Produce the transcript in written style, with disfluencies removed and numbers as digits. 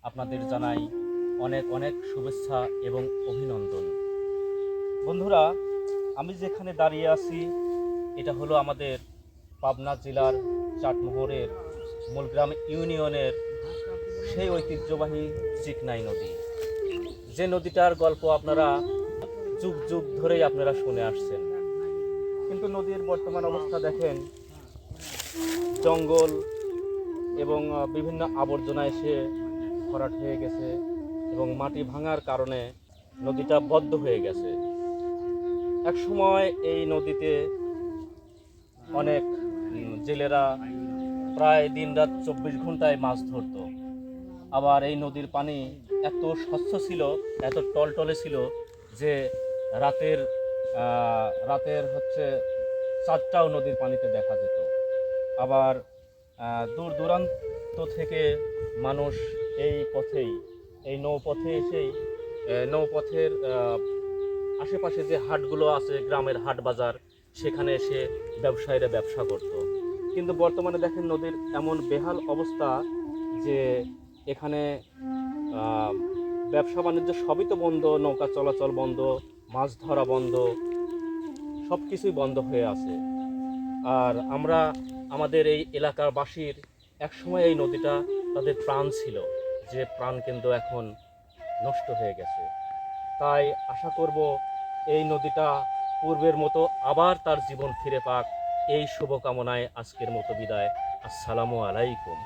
আপনাদের জানাই অনেক অনেক শুভেচ্ছা এবং অভিনন্দন। বন্ধুরা, আমি যেখানে দাঁড়িয়ে আছি এটা হলো আমাদের পাবনা জেলার চাটমোহরের মূলগ্রাম ইউনিয়নের সেই ঐতিহ্যবাহী চিকনাই নদী, যে নদীটার গল্প আপনারা যুগ যুগ ধরেই আপনারা শুনে আসছেন। কিন্তু নদীর বর্তমান অবস্থা দেখেন, জঙ্গল এবং বিভিন্ন আবর্জনা এসে ভরাট হয়ে গেছে এবং মাটি ভাঙার কারণে নদীটা বদ্ধ হয়ে গেছে। এক সময় এই নদীতে অনেক জেলেরা প্রায় দিনরাত 24 ঘন্টায় মাছ ধরত। আবার এই নদীর পানি এত স্বচ্ছ ছিল, এত টলটলে ছিল যে রাতের রাতের হচ্ছে চাঁদটাও নদীর পানিতে দেখা যেত। আবার দূর দূরান্ত থেকে মানুষ এই পথেই, এই নৌপথে এসেই নৌপথের আশেপাশে যে হাটগুলো আছে, গ্রামের হাট বাজার, সেখানে এসে ব্যবসায়ীরা ব্যবসা করত। কিন্তু বর্তমানে দেখেন নদীর এমন বেহাল অবস্থা যে এখানে ব্যবসা বাণিজ্য সবই তো বন্ধ, নৌকা চলাচল বন্ধ, মাছ ধরা বন্ধ, সব কিছুই বন্ধ হয়ে আছে। আর আমরা আমাদের এই এলাকার বাসীর একসময় এই নদীটা তাদের প্রাণ ছিল, যে প্রাণ কিন্তু এখন নষ্ট হয়ে গেছে। তাই আশা করব এই নদীটা পূর্বের মতো আবার তার জীবন ফিরে পাক। এই শুভকামনায় আজকের মতো বিদায়। আসসালামু আলাইকুম।